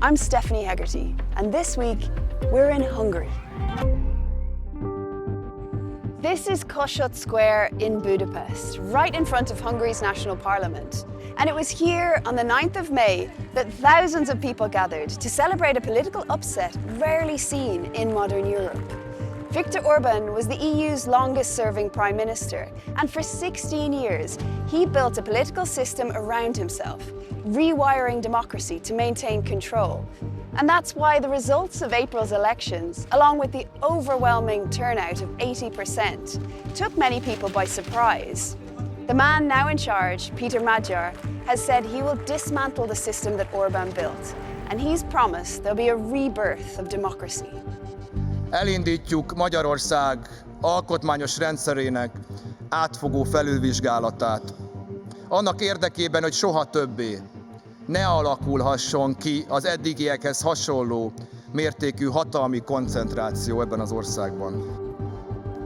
I'm Stephanie Hegarty, and this week we're in Hungary. This is Kossuth Square in Budapest, right in front of Hungary's national parliament. And it was here on the 9th of May that thousands of people gathered to celebrate a political upset rarely seen in modern Europe. Viktor Orban was the EU's longest-serving prime minister, and for 16 years he built a political system around himself, rewiring democracy to maintain control. And that's why the results of April's elections, along with the overwhelming turnout of 80%, took many people by surprise. The man now in charge, Peter Magyar, has said he will dismantle the system that Orban built, and he's promised there'll be a rebirth of democracy. Elindítjuk Magyarország alkotmányos rendszerének átfogó felülvizsgálatát. Annak érdekében, hogy soha többé ne alakulhasson ki az eddigiekhez hasonló mértékű hatalmi koncentráció ebben az országban.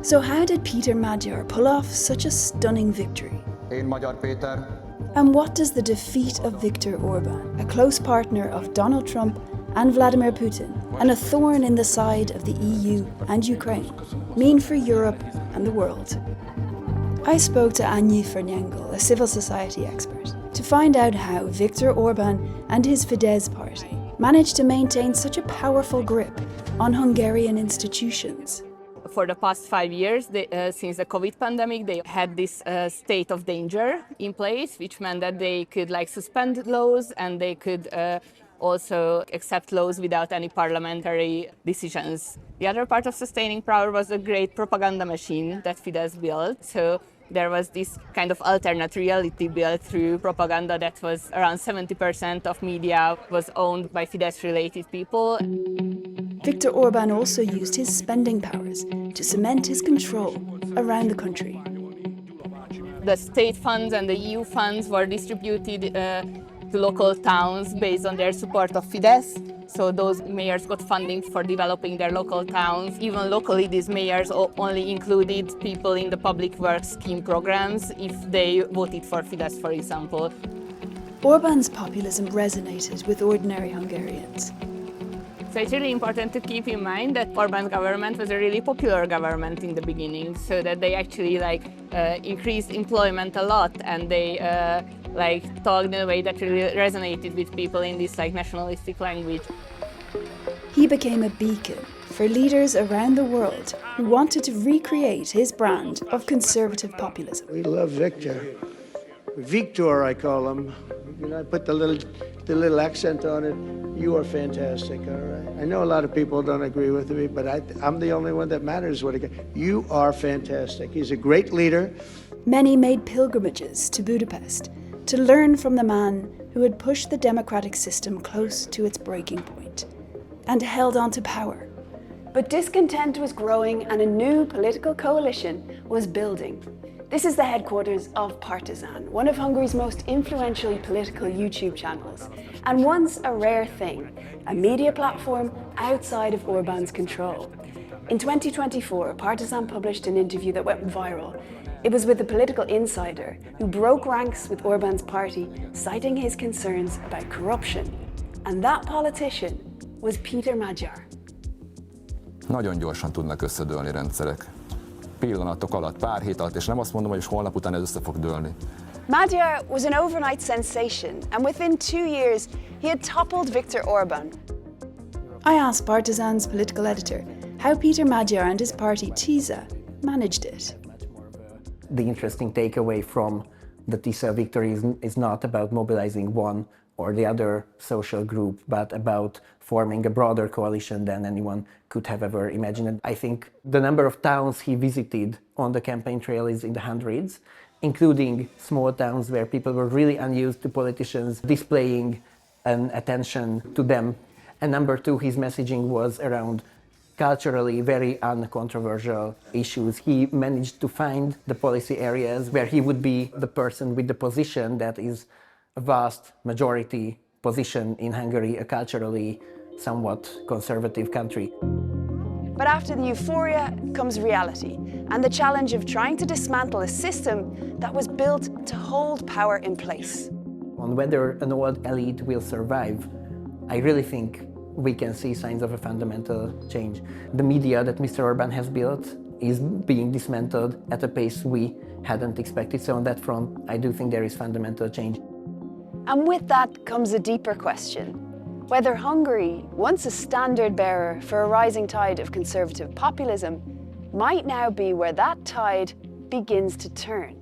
So how did Peter Magyar pull off such a stunning victory? Én Magyar Péter. And what does the defeat of Viktor Orban, a close partner of Donald Trump and Vladimir Putin, and a thorn in the side of the EU and Ukraine, mean for Europe and the world? I spoke to Annyi Fernyengel, a civil society expert, to find out how Viktor Orban and his Fidesz party managed to maintain such a powerful grip on Hungarian institutions. For the past 5 years, since the COVID pandemic, they had this state of danger in place, which meant that they could suspend laws and they could also accept laws without any parliamentary decisions. The other part of sustaining power was a great propaganda machine that Fidesz built. So there was this kind of alternate reality built through propaganda that was around 70% of media was owned by Fidesz-related people. Viktor Orban also used his spending powers to cement his control around the country. The state funds and the EU funds were distributed to local towns based on their support of Fidesz. So those mayors got funding for developing their local towns. Even locally, these mayors only included people in the public works scheme programs if they voted for Fidesz, for example. Orban's populism resonated with ordinary Hungarians. So it's really important to keep in mind that Orban's government was a really popular government in the beginning, so that they actually increased employment a lot, and they talked in a way that really resonated with people in this nationalistic language. He became a beacon for leaders around the world who wanted to recreate his brand of conservative populism. We love Viktor. Viktor, I call him. I put the little accent on it. You are fantastic, all right? I know a lot of people don't agree with me, but I'm the only one that matters. You are fantastic. He's a great leader. Many made pilgrimages to Budapest to learn from the man who had pushed the democratic system close to its breaking point and held on to power. But discontent was growing and a new political coalition was building. This is the headquarters of Partizan, one of Hungary's most influential political YouTube channels, and once a rare thing, a media platform outside of Orban's control. In 2024, Partizan published an interview that went viral. It was with a political insider who broke ranks with Orban's party, citing his concerns about corruption. And that politician was Peter Magyar. Nagyon gyorsan tudnak összedőlni rendszerek. Pillanatok alatt, pár hét alatt, és nem azt mondom, hogy holnap után ez össze fog dőlni. Magyar was an overnight sensation, and within 2 years, he had toppled Viktor Orban. I asked Partizan's political editor how Peter Magyar and his party TISA managed it. The interesting takeaway from the TISA victory is not about mobilizing one or the other social group, but about forming a broader coalition than anyone could have ever imagined. I think the number of towns he visited on the campaign trail is in the hundreds, including small towns where people were really unused to politicians displaying an attention to them. And number two, his messaging was around culturally very uncontroversial issues. He managed to find the policy areas where he would be the person with the position that is a vast majority position in Hungary, a culturally somewhat conservative country. But after the euphoria comes reality and the challenge of trying to dismantle a system that was built to hold power in place. On whether an old elite will survive I really think we can see signs of a fundamental change. The media that Mr. Orbán has built is being dismantled at a pace we hadn't expected. So on that front, I do think there is fundamental change. And with that comes a deeper question. Whether Hungary, once a standard bearer for a rising tide of conservative populism, might now be where that tide begins to turn.